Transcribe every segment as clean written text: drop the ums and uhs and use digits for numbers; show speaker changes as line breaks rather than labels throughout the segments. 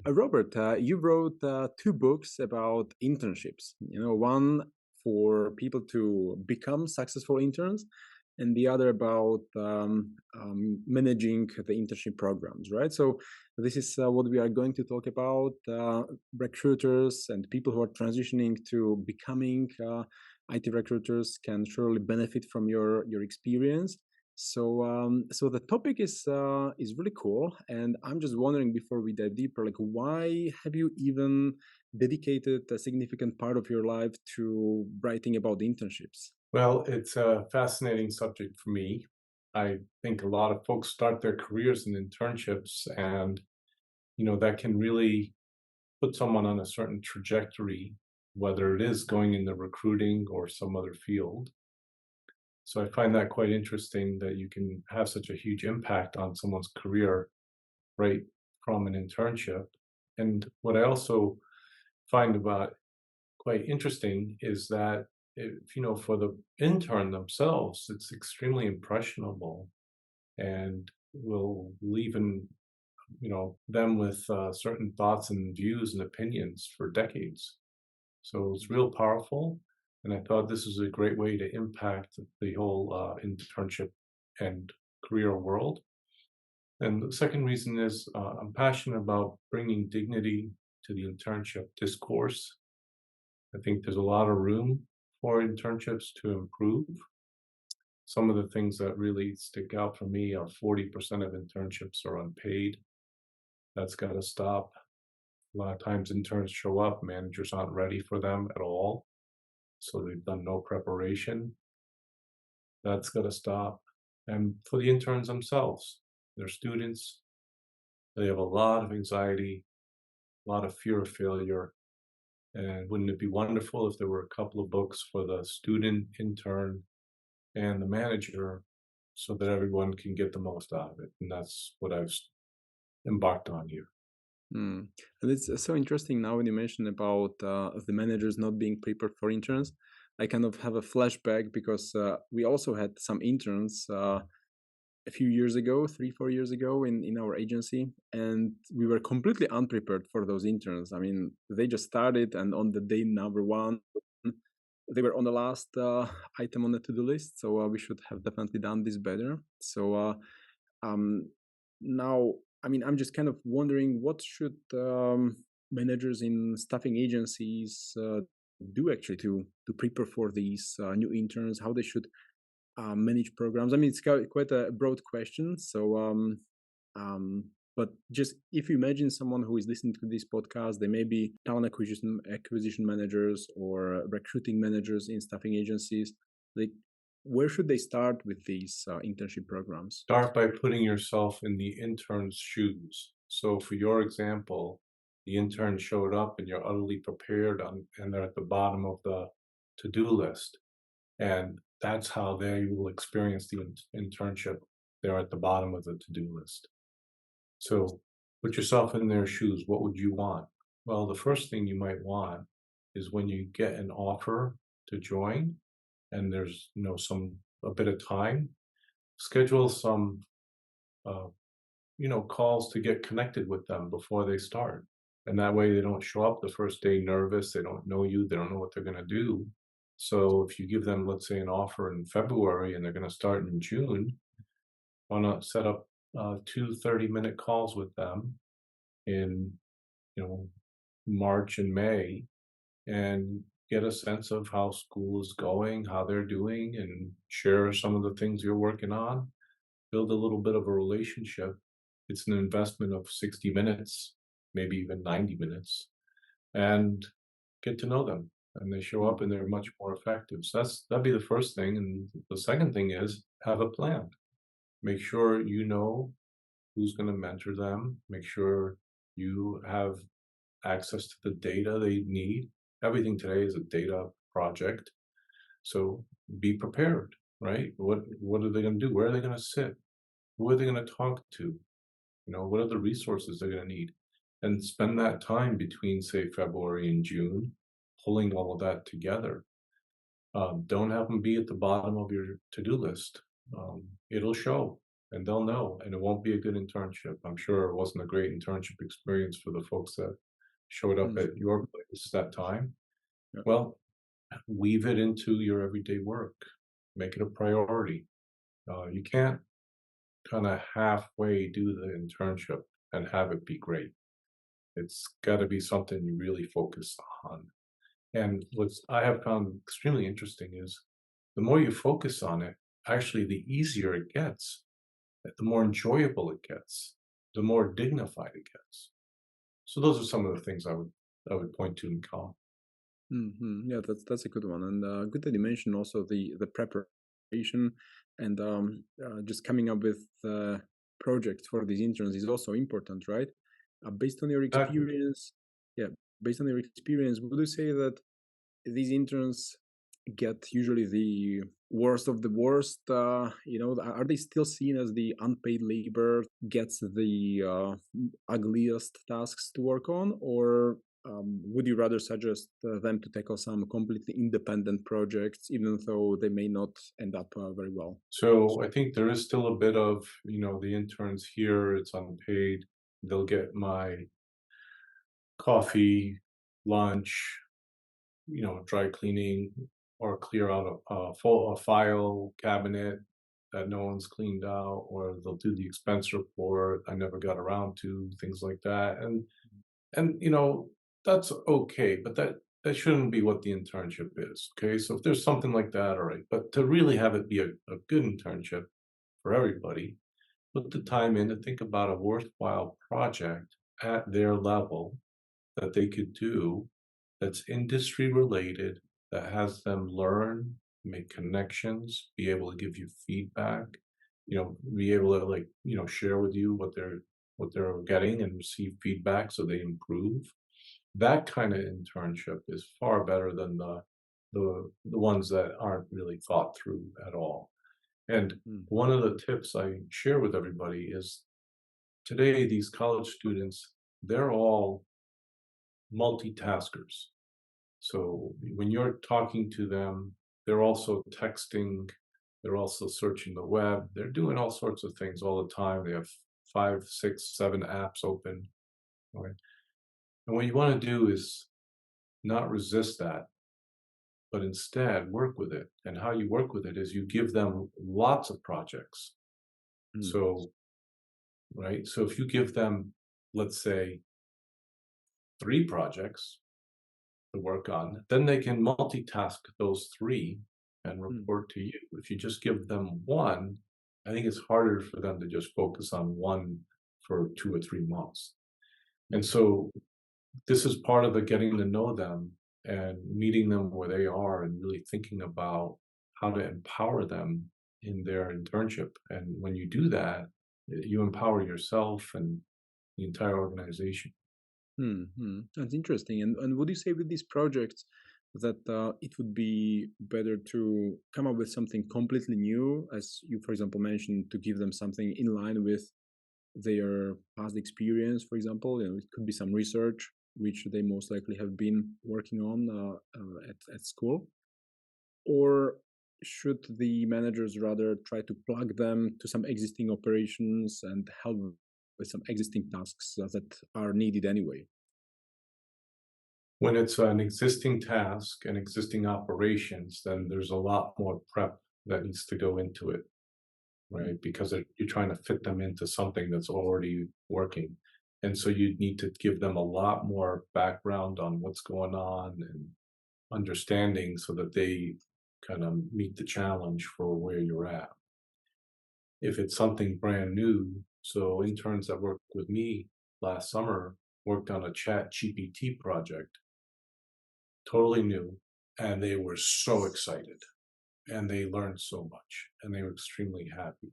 Robert, you wrote two books about internships. One for people to become successful interns, and the other about managing the internship programs, right? So this is what we are going to talk about. Recruiters and people who are transitioning to becoming IT recruiters can surely benefit from your experience. So the topic is really cool, and I'm just wondering before we dive deeper, like why have you even dedicated a significant part of your life to writing about internships?
Well, it's a fascinating subject for me. I think a lot of folks start their careers in internships, and that can really put someone on a certain trajectory, whether it is going into recruiting or some other field. So I find that quite interesting that you can have such a huge impact on someone's career right from an internship. And what I also find about quite interesting is that for the intern themselves, it's extremely impressionable and will leave them with certain thoughts and views and opinions for decades. So it's real powerful, and I thought this is a great way to impact the whole internship and career world. And the second reason is I'm passionate about bringing dignity to the internship discourse. I think there's a lot of room for internships to improve. Some of the things that really stick out for me are 40% of internships are unpaid. That's got to stop. A lot of times interns show up, managers aren't ready for them at all. So they've done no preparation. That's got to stop. And for the interns themselves, they're students. They have a lot of anxiety, a lot of fear of failure. And wouldn't it be wonderful if there were a couple of books for the student, intern, and the manager so that everyone can get the most out of it? And that's what I've embarked on here.
Hmm. And it's so interesting now when you mention about the managers not being prepared for interns. I kind of have a flashback because we also had some interns a few years ago, 3, 4 years ago in our agency, and we were completely unprepared for those interns. I mean, they just started, and on the day number one, they were on the last item on the to-do list. So we should have definitely done this better. So um, now, I mean, I'm just kind of wondering what should managers in staffing agencies do actually to prepare for these new interns, how they should manage programs. I mean, it's quite a broad question. But just if you imagine someone who is listening to this podcast, they may be talent acquisition managers or recruiting managers in staffing agencies. Like, where should they start with these internship programs?
Start by putting yourself in the intern's shoes. So, for your example, the intern showed up and you're utterly prepared, and they're at the bottom of the to do list. And that's how they will experience the internship. They're at the bottom of the to do list. So, put yourself in their shoes. What would you want? Well, the first thing you might want is when you get an offer to join and there's a bit of time, schedule some uh, calls to get connected with them before they start. And that way they don't show up the first day nervous. They don't know you. They don't know what they're going to do. So if you give them, let's say, an offer in February and they're going to start in June, why not set up 2 30-minute calls with them in, you know, March and May and get a sense of how school is going, how they're doing, and share some of the things you're working on. Build a little bit of a relationship. It's an investment of 60 minutes, maybe even 90 minutes, and get to know them. And they show up and they're much more effective. So that'd be the first thing. And the second thing is have a plan. Make sure you know who's going to mentor them. Make sure you have access to the data they need. Everything today is a data project. So be prepared, right? What are they going to do? Where are they going to sit? Who are they going to talk to? What are the resources they're going to need? And spend that time between, say, February and June, pulling all of that together. Don't have them be at the bottom of your to-do list. It'll show. and they'll know, and it won't be a good internship. I'm sure it wasn't a great internship experience for the folks that showed up
Mm,
at your place that time.
yeah.
Well, weave it into your everyday work. Make it a priority. You can't kind of halfway do the internship and have it be great. It's got to be something you really focus on. And what's I have found extremely interesting is the more you focus on it, actually, the easier it gets, the more enjoyable it gets, the more dignified it gets. So those are some of the things I would point to in calm.
Yeah, that's a good one, and good that you mentioned also the preparation and just coming up with projects for these interns is also important, right? Based on your
Exactly.
experience, yeah, based on your experience, would you say that these interns get usually the worst of the worst? Are they still seen as the unpaid labor, gets the ugliest tasks to work on, or would you rather suggest them to tackle some completely independent projects, even though they may not end up very well?
So I think there is still a bit of, the interns here, it's unpaid. They'll get my coffee, lunch, dry cleaning, or clear out a file cabinet that no one's cleaned out, or they'll do the expense report I never got around to, things like that. And that's okay, but that shouldn't be what the internship is. Okay. So if there's something like that, all right. But to really have it be a good internship for everybody, put the time in to think about a worthwhile project at their level that they could do that's industry related, that has them learn, make connections, be able to give you feedback, be able to share with you what they're getting and receive feedback so they improve. That kind of internship is far better than the ones that aren't really thought through at all. And
Mm,
one of the tips I share with everybody is today these college students, they're all multitaskers. So when you're talking to them, they're also texting, they're also searching the web, they're doing all sorts of things all the time. They have 5, 6, 7 apps open. Right? And what you want to do is not resist that, but instead work with it. And how you work with it is you give them lots of projects.
mm,
So, right? So if you give them, let's say, 3 projects to work on, then they can multitask those 3 and
mm,
report to you. If you just give them 1, I think it's harder for them to just focus on 1 for 2 or 3 months. And
mm,
so this is part of the getting to know them and meeting them where they are and really thinking about how to empower them in their internship. And when you do that, you empower yourself and the entire organization.
That's interesting. And would you say with these projects that it would be better to come up with something completely new, as you, for example, mentioned, to give them something in line with their past experience, for example? It could be some research which they most likely have been working on at school, or should the managers rather try to plug them to some existing operations and help with some existing tasks that are needed anyway?
When it's an existing task and existing operations, then there's a lot more prep that needs to go into it,
Mm,
right? Because you're trying to fit them into something that's already working. And so you need to give them a lot more background on what's going on and understanding so that they kind of meet the challenge for where you're at. If it's something brand new, so interns that worked with me last summer worked on a chat GPT project, totally new, and they were so excited and they learned so much and they were extremely happy.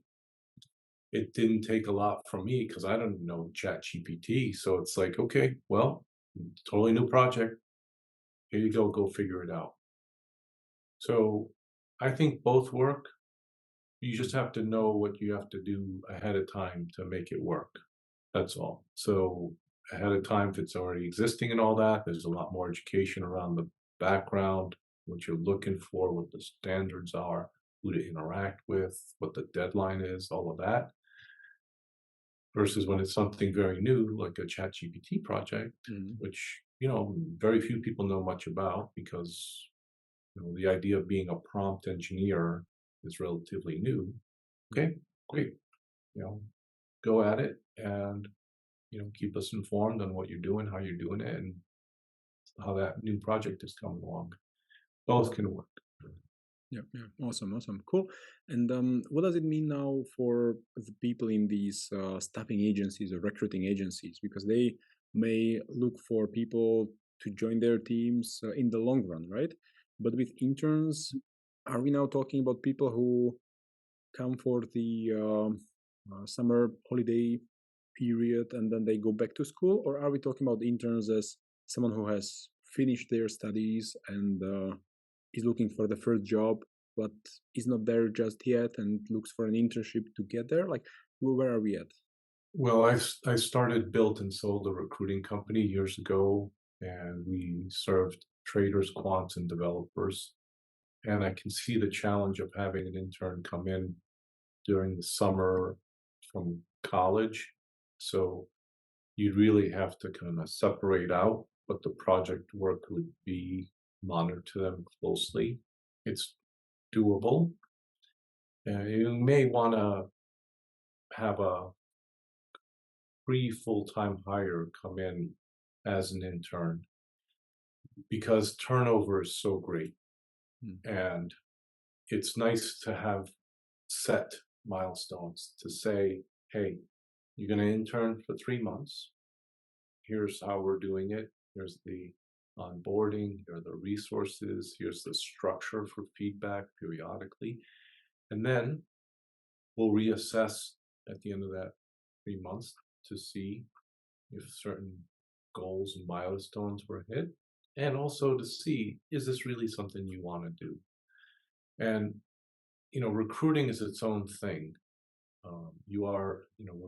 It didn't take a lot from me because I don't know chat GPT. So it's like, okay, well, totally new project. Here you go, go figure it out. So I think both work. You just have to know what you have to do ahead of time to make it work. That's all. So ahead of time, if it's already existing and all that, there's a lot more education around the background, what you're looking for, what the standards are, who to interact with, what the deadline is, all of that. versus when it's something very new, like a ChatGPT project,
Mhm.
which, very few people know much about because, the idea of being a prompt engineer is relatively new. Okay, great. You know, go at it and, keep us informed on what you're doing, how you're doing it, and how that new project is coming along. Both can work.
Yeah, yeah, awesome, awesome, cool. And what does it mean now for the people in these staffing agencies or recruiting agencies? Because they may look for people to join their teams in the long run, right? But with interns, are we now talking about people who come for the summer holiday period and then they go back to school, or are we talking about interns as someone who has finished their studies and is looking for the first job but is not there just yet and looks for an internship to get there? Like, where are we at?
Well, I started, built, and sold a recruiting company years ago, and we served traders, quants, and developers. And I can see the challenge of having an intern come in during the summer from college. So you'd really have to kind of separate out what the project work would be, monitor them closely. It's doable. You may want to have a pre full-time hire come in as an intern because turnover is so great.
Hmm.
And it's nice to have set milestones to say, hey, you're going to intern for 3 months. Here's how we're doing it. Here's the onboarding. Here are the resources. Here's the structure for feedback periodically. And then we'll reassess at the end of that 3 months to see if certain goals and milestones were hit. And also to see, is this really something you want to do? And, recruiting is its own thing.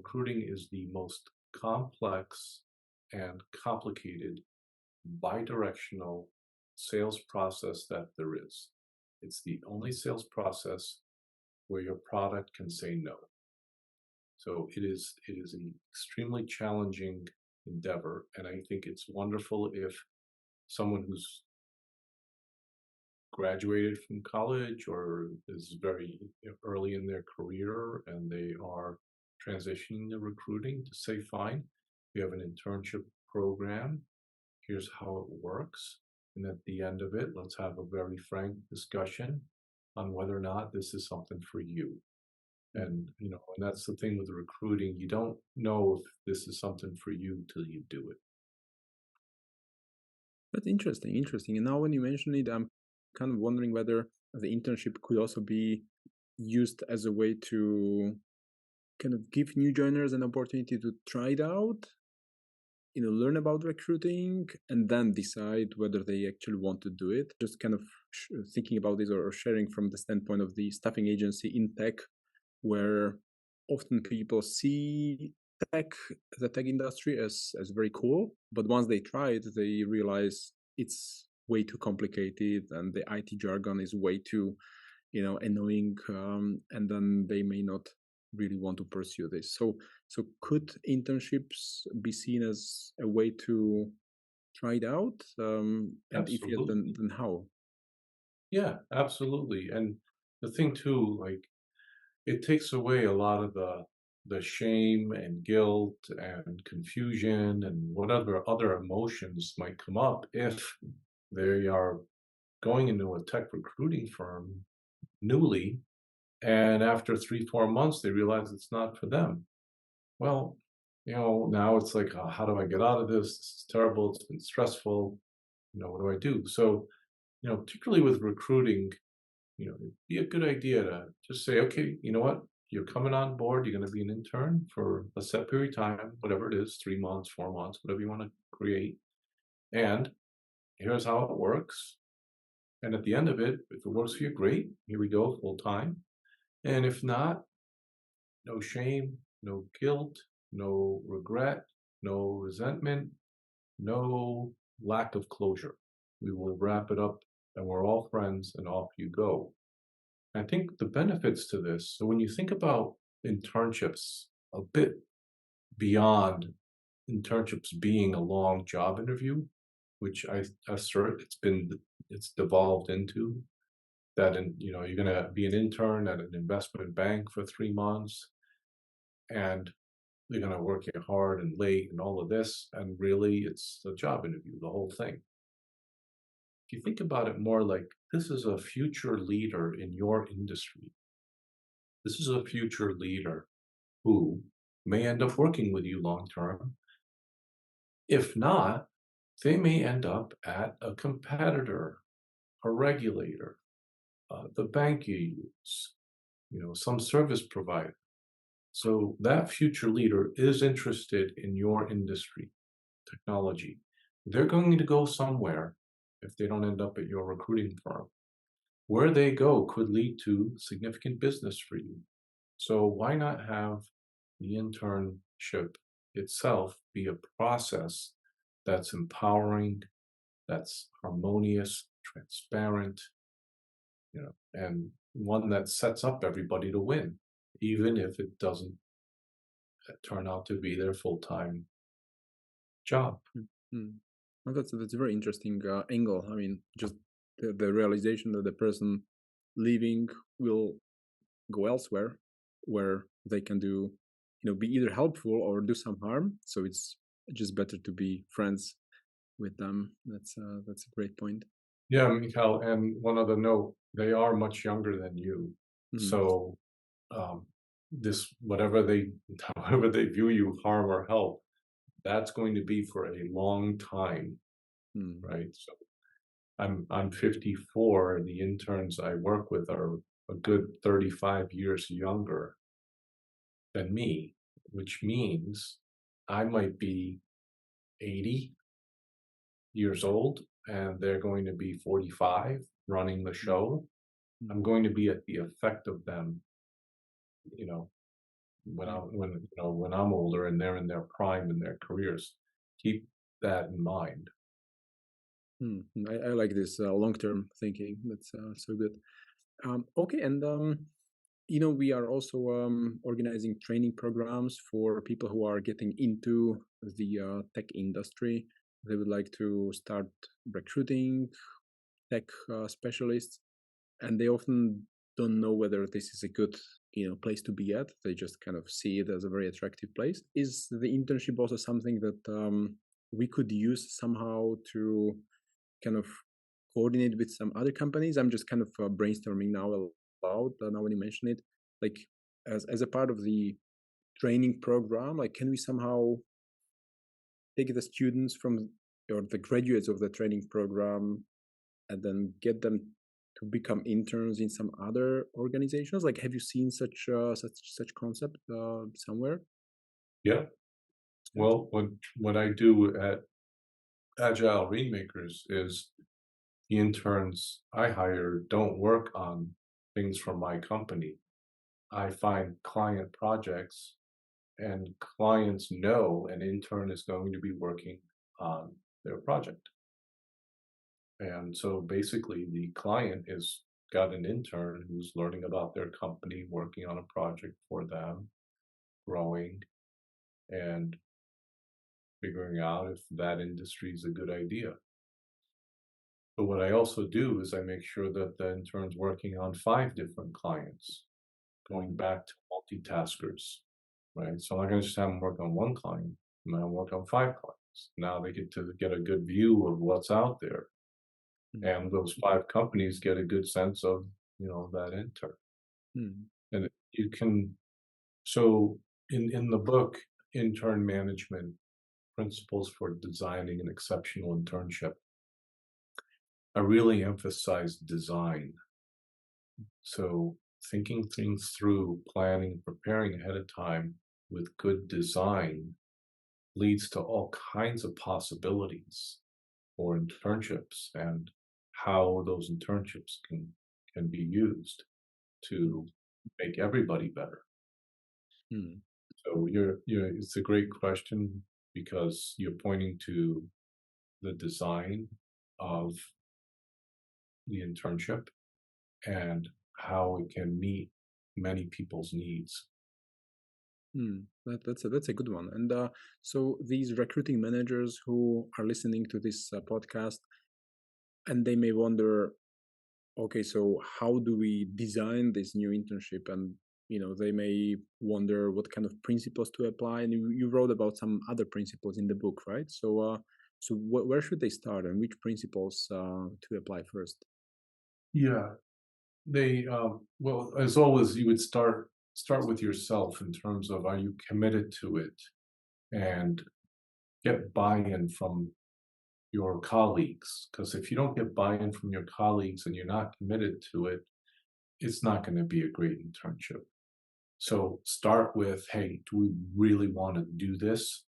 Recruiting is the most complex and complicated bidirectional sales process that there is. It's the only sales process where your product can say no. So it is an extremely challenging endeavor, and I think it's wonderful if someone who's graduated from college or is very early in their career and they are transitioning to recruiting to say, fine, we have an internship program. Here's how it works. And at the end of it, let's have a very frank discussion on whether or not this is something for you. And that's the thing with recruiting. You don't know if this is something for you till you do it.
That's interesting, interesting. And now when you mention it, I'm kind of wondering whether the internship could also be used as a way to kind of give new joiners an opportunity to try it out, learn about recruiting and then decide whether they actually want to do it. Just kind of thinking about this or sharing from the standpoint of the staffing agency in tech, where often people see tech, the tech industry as very cool, but once they try it, they realize it's way too complicated and the IT jargon is way too annoying, and then they may not really want to pursue this. So could internships be seen as a way to try it out, and if yes, then
Absolutely.
how?
Yeah, absolutely. And the thing too, like, it takes away a lot of the shame and guilt and confusion and whatever other emotions might come up if they are going into a tech recruiting firm newly, and after 3, 4 months they realize it's not for them. Well, now it's like, how do I get out of this? This is terrible. It's been stressful. What do I do? So, particularly with recruiting, it'd be a good idea to just say, okay, you know what? You're coming on board. You're going to be an intern for a set period of time, whatever it is, 3 months, 4 months, whatever you want to create. And here's how it works. And at the end of it, if it works for you, great. Here we go, full time. And if not, no shame, no guilt, no regret, no resentment, no lack of closure. We will wrap it up and we're all friends and off you go. I think the benefits to this, so when you think about internships a bit beyond internships being a long job interview, which I assert it's devolved into that. And you're going to be an intern at an investment bank for 3 months, and they're going to work you hard and late and all of this, and really it's a job interview, the whole thing. If you think about it more like this is a future leader in your industry, this is a future leader who may end up working with you long term. If not, they may end up at a competitor, a regulator, the bank you use, some service provider. So that future leader is interested in your industry, technology. They're going to go somewhere if they don't end up at your recruiting firm. Where they go could lead to significant business for you. So why not have the internship itself be a process that's empowering, that's harmonious, transparent, and one that sets up everybody to win, even if it doesn't turn out to be their full-time job.
Mm. Well, that's a very interesting angle. I mean, just the realization that the person leaving will go elsewhere where they can do, be either helpful or do some harm. So it's just better to be friends with them. That's a great point.
Yeah, Mikhail, and one other note, they are much younger than you.
Mm,
So um, this whatever they however they view you, harm or help, that's going to be for a long time,
mm,
right? So I'm 54, and the interns I work with are a good 35 years younger than me, which means I might be 80 years old and they're going to be 45 running the
mm,
show. I'm
mm,
going to be at the effect of them, you know,
mm,
when I'm older and they're in their prime in their careers. Keep that in mind.
I like this long-term thinking. That's so good. Okay, and we are also organizing training programs for people who are getting into the tech industry. They would like to start recruiting tech specialists, and they often don't know whether this is a good place to be at. They just kind of see it as a very attractive place. Is the internship also something that we could use somehow to kind of coordinate with some other companies? I'm just kind of brainstorming now aloud now when you mention it, like as a part of the training program, like can we somehow take the students from or the graduates of the training program and then get them to become interns in some other organizations? Like, have you seen such concept somewhere?
Yeah.
Yeah.
Well, what I do at Agile Rainmakers is the interns I hire don't work on things from my company. I find client projects, and clients know an intern is going to be working on their project. And so basically, the client is got an intern who's learning about their company, working on a project for them, growing, and figuring out if that industry is a good idea. But what I also do is I make sure that the intern's working on 5 different clients, going
Mm,
back to multitaskers, right? So I'm not gonna just have them work on 1 client, I'm gonna work on 5 clients. Now they get to get a good view of what's out there,
mm,
and those 5 companies get a good sense of, that intern.
mm,
And you can so in the book, Intern Management: Principles for Designing an Exceptional Internship, I really emphasize design. So thinking things through, planning, preparing ahead of time with good design leads to all kinds of possibilities for internships and how those internships can be used to make everybody better.
mm,
So it's a great question because you're pointing to the design of the internship and how it can meet many people's needs.
That's a good one. And so these recruiting managers who are listening to this podcast, and they may wonder, okay, so how do we design this new internship? And they may wonder what kind of principles to apply. And you wrote about some other principles in the book, right? So where should they start, and which principles to apply first?
Yeah, they well, as always, you would start with yourself in terms of, are you committed to it, and get buy-in from your colleagues. Because if you don't get buy-in from your colleagues and you're not committed to it, it's not going to be a great internship. So start with, hey, do we really want to do this?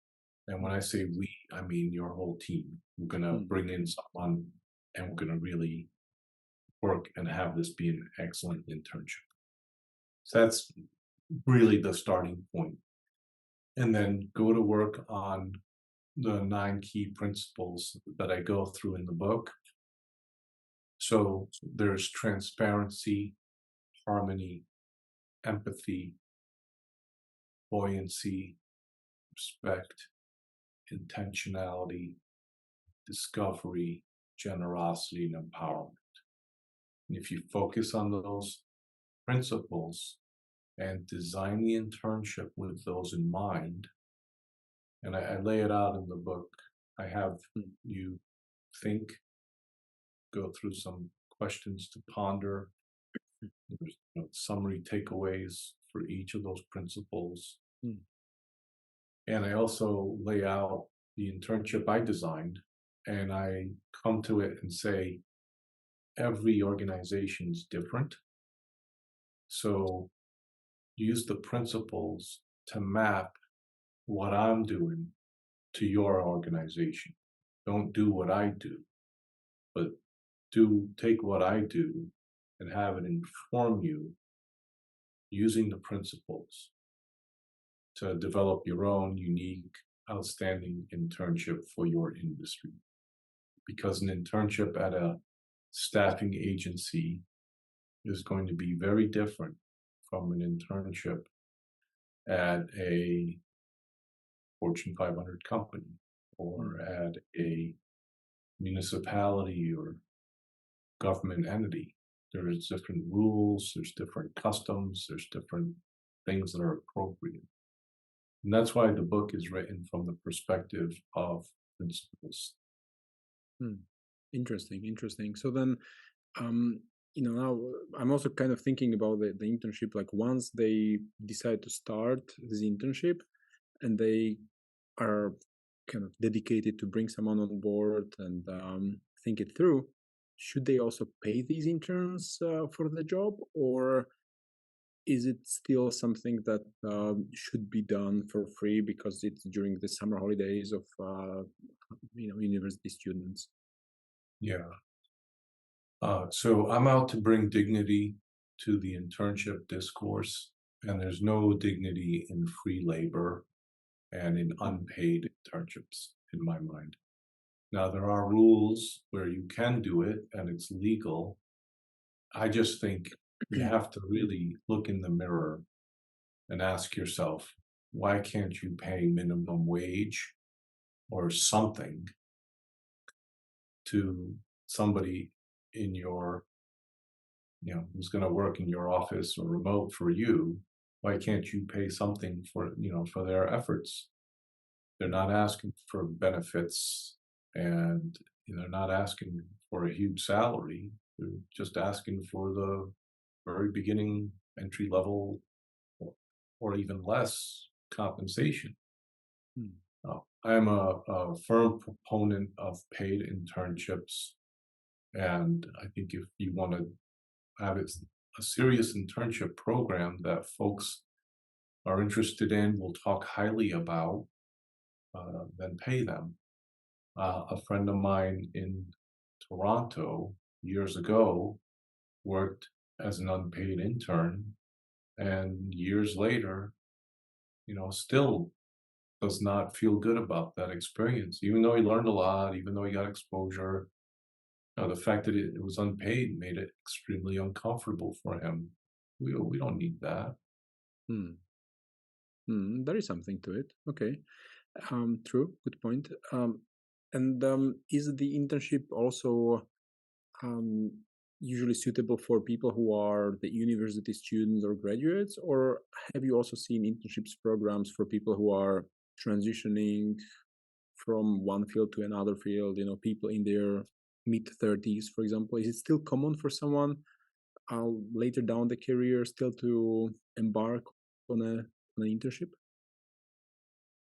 And when I say we, I mean your whole team. We're going to
Mm,
bring in someone and we're going to really work and have this be an excellent internship. So that's really the starting point. And then go to work on the 9 key principles that I go through in the book. So there's transparency, harmony, empathy, buoyancy, respect, intentionality, discovery, generosity, and empowerment. And if you focus on those principles and design the internship with those in mind, and I lay it out in the book, I have
mm,
you think, go through some questions to ponder. There's summary takeaways for each of those principles.
mm,
And I also lay out the internship I designed, and I come to it and say, every organization is different. So use the principles to map what I'm doing to your organization. Don't do what I do, but take what I do and have it inform you using the principles to develop your own unique, outstanding internship for your industry. Because an internship at a staffing agency is going to be very different from an internship at a Fortune 500 company
mm,
or at a municipality or government entity. There's different rules, there's different customs, there's different things that are appropriate. And that's why the book is written from the perspective of principles.
mm. Interesting, interesting. So then, um, now I'm also kind of thinking about the internship. Like once they decide to start this internship, and they are kind of dedicated to bring someone on board and think it through, should they also pay these interns for the job, or is it still something that should be done for free because it's during the summer holidays of university students?
Yeah. So I'm out to bring dignity to the internship discourse, and there's no dignity in free labor and in
Mm,
unpaid internships in my mind. Now, there are rules where you can do it and it's legal. I just think you have to really look in the mirror and ask yourself, why can't you pay minimum wage or something to somebody in your, who's going to work in your office or remote for you? Why can't you pay something for, for their efforts? They're not asking for benefits, and they're not asking for a huge salary. They're just asking for the very beginning entry level or, even less compensation.
mm,
I'm a firm proponent of paid internships, and I think if you want to have a serious internship program that folks are interested in, will talk highly about, then pay them. A friend of mine in Toronto years ago worked as an unpaid intern, and years later, still does not feel good about that experience. Even though he learned a lot, even though he got exposure, the fact that it was unpaid made it extremely uncomfortable for him. We don't need that.
mm. There is something to it. Okay. True. Good point. And is the internship also um, usually suitable for people who are the university students or graduates, or have you also seen internships programs for people who are transitioning from one field to another field? People in their mid 30s, for example. Is it still common for someone later down the career still to embark on an internship?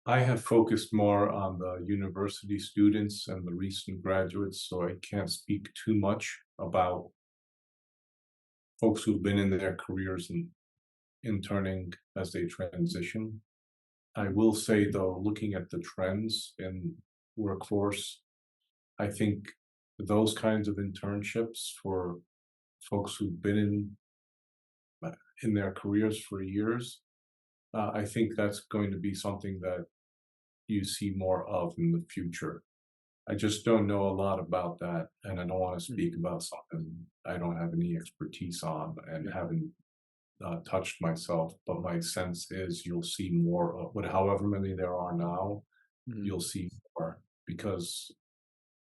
I have focused more on the university students and the recent graduates, so I can't speak too much about folks who've been in their careers and interning as they transition. I will say, though, looking at the trends in workforce, I think those kinds of internships for folks who've been in their careers for years, I think that's going to be something that you see more of in the future. I just don't know a lot about that, and I don't want to
Mm,
speak about something I don't have any expertise on and
yeah.
haven't touched myself. But my sense is you'll see more of what, however many there are now,
Mhm.
you'll see more because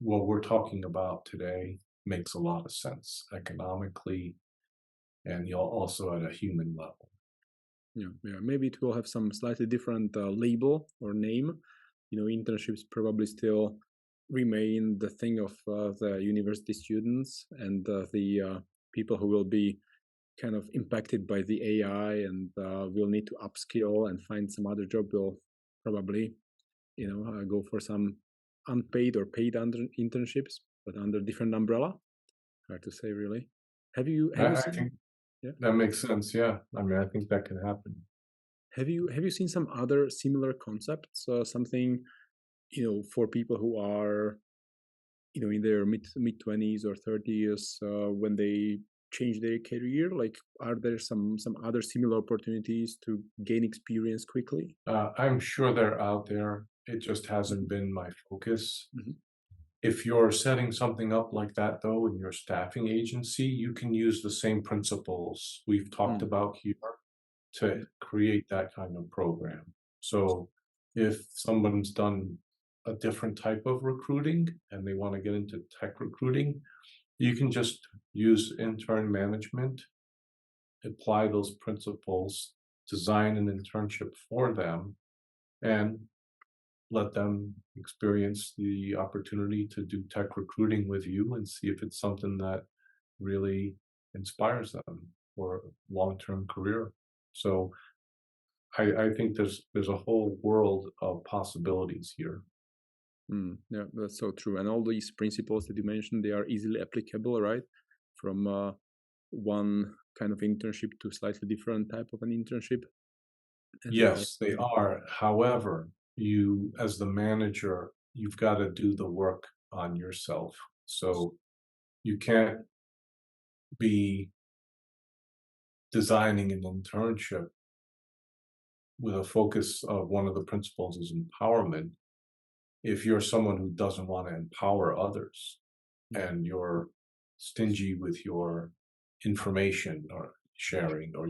what we're talking about today makes a lot of sense economically and you'll also at a human level.
Yeah, yeah. Maybe it will have some slightly different label or name. Internships probably still remain the thing of the university students and the people who will be kind of impacted by the AI and will need to upskill and find some other job. Will probably, go for some unpaid or paid internships, but under different umbrella. Hard to say, really. Have you
I
seen?
think
Yeah.
that makes sense. Yeah. I mean, I think that can happen.
Have you seen some other similar concepts? Something for people who are in their mid 20s or 30s when they change their career. Like, are there some other similar opportunities to gain experience quickly?
I'm sure they're out there. It just hasn't
Mhm,
been my focus.
mhm,
If you're setting something up like that, though, in your staffing agency, you can use the same principles we've talked
mm,
about here to
yeah,
create that kind of program. So if someone's done a different type of recruiting and they want to get into tech recruiting, you can just use intern management, apply those principles, design an internship for them, and let them experience the opportunity to do tech recruiting with you and see if it's something that really inspires them for a long-term career. So I think there's a whole world of possibilities here.
yeah, that's so true. And all these principles that you mentioned, they are easily applicable, right? From one kind of internship to slightly different type of an internship, and they are
Yes, they
easily.
are. However, you as the manager, you've got to do the work on yourself. So you can't be designing an internship with a focus of one of the principles is empowerment if you're someone who doesn't want to empower others
Mm,
and you're stingy with your information or sharing or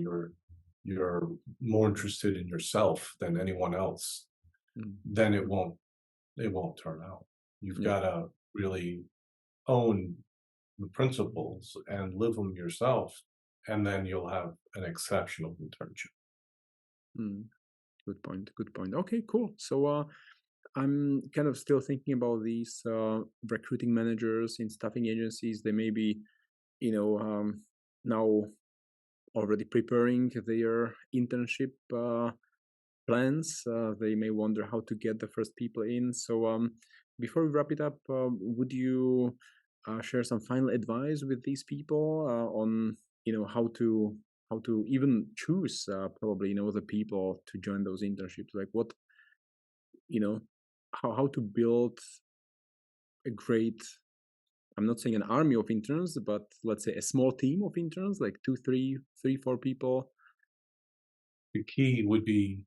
you're more interested in yourself than anyone else,
mm,
then it won't turn out. You've
yeah.
got to really own the principles and live them yourself, and then you'll have an exceptional internship.
Mm. Good point. Good point. Okay, cool. So I'm kind of still thinking about these recruiting managers in staffing agencies. They may be, now already preparing their internship plans. They may wonder how to get the first people in. So before we wrap it up, would you share some final advice with these people on, how to even choose probably the people to join those internships? Like what you know how to build a great, I'm not saying an army of interns, but let's say a small team of interns, like two, three, 4 people.
The key would be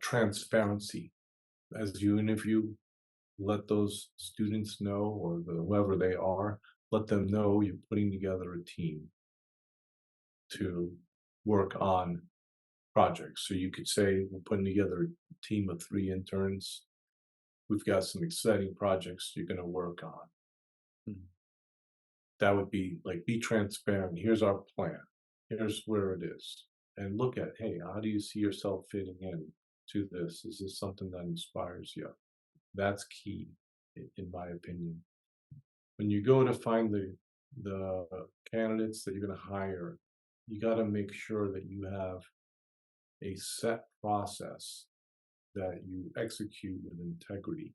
transparency as you interview. Let those students know, or whoever they are, let them know you're putting together a team to work on projects. So you could say, we're putting together a team of 3 interns. We've got some exciting projects you're going to work on.
Mhm.
That would be like, be transparent. Here's our plan. Here's where it is. And look at, hey, how do you see yourself fitting in to this? Is this something that inspires you? That's key, in my opinion. When you go to find the candidates that you're going to hire, you got to make sure that you have a set process that you execute with integrity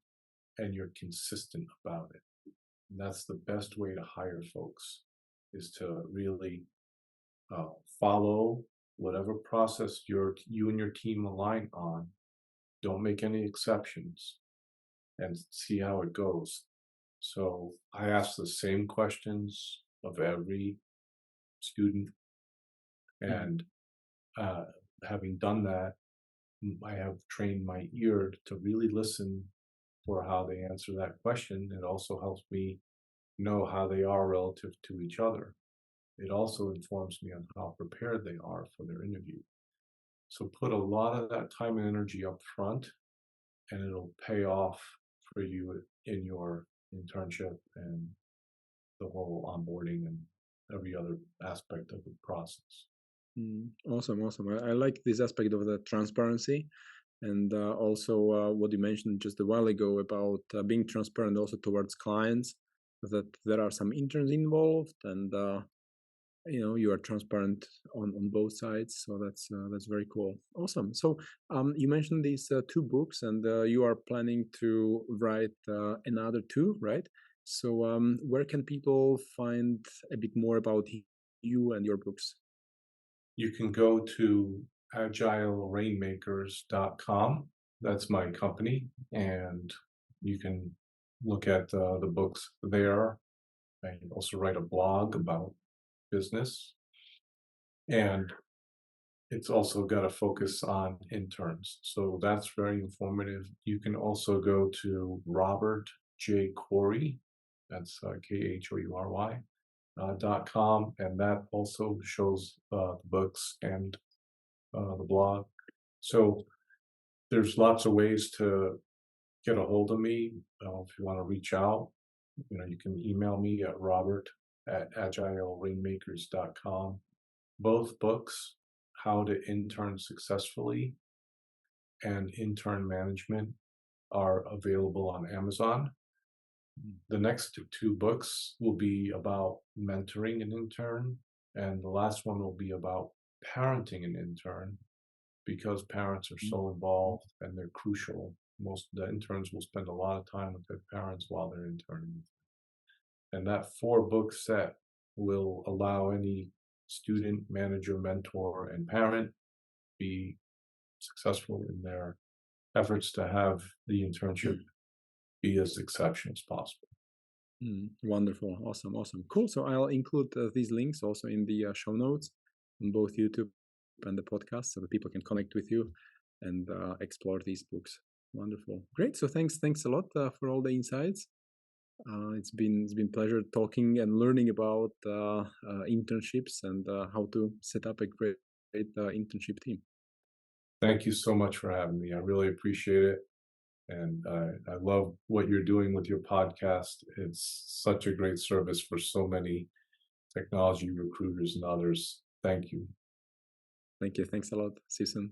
and you're consistent about it. And that's the best way to hire folks, is to really follow whatever process you and your team align on. Don't make any exceptions and see how it goes. So I ask the same questions of every student,
Mhm.
and uh, having done that, I have trained my ear to really listen for how they answer that question. It also helps me know how they are relative to each other. It also informs me on how prepared they are for their interview. So put a lot of that time and energy up front, and it'll pay off for you in your internship and the whole onboarding and every other aspect of the process.
Awesome, awesome. I like this aspect of the transparency, and also what you mentioned just a while ago about being transparent also towards clients, that there are some interns involved, and you are transparent on both sides. So that's very cool. Awesome. So you mentioned these two books, and you are planning to write another two, right? So where can people find a bit more about you and your books?
You can go to agilerainmakers.com. That's my company, and you can look at the books there. I also write a blog about business, and it's also got a focus on interns. So that's very informative. You can also go to Robert J. Khoury, that's Khoury, .com, and that also shows the books and the blog. So there's lots of ways to get a hold of me. If you want to reach out, you can email me at robert@agilerainmakers.com. Both books, How to Intern Successfully and Intern Management, are available on Amazon. The next two books will be about mentoring an intern, and the last one will be about parenting an intern, because parents are so involved and they're crucial. Most of the interns will spend a lot of time with their parents while they're interning. And that 4-book set will allow any student, manager, mentor, and parent be successful in their efforts to have the internship be as exceptional as possible.
Wonderful, awesome, awesome, cool. So I'll include these links also in the show notes on both YouTube and the podcast, so that people can connect with you and explore these books. Wonderful, great. So thanks a lot for all the insights. It's been pleasure talking and learning about internships and how to set up a great internship team.
Thank you so much for having me. I really appreciate it. And I love what you're doing with your podcast. It's such a great service for so many technology recruiters and others. Thank you.
Thank you. Thanks a lot. See you soon.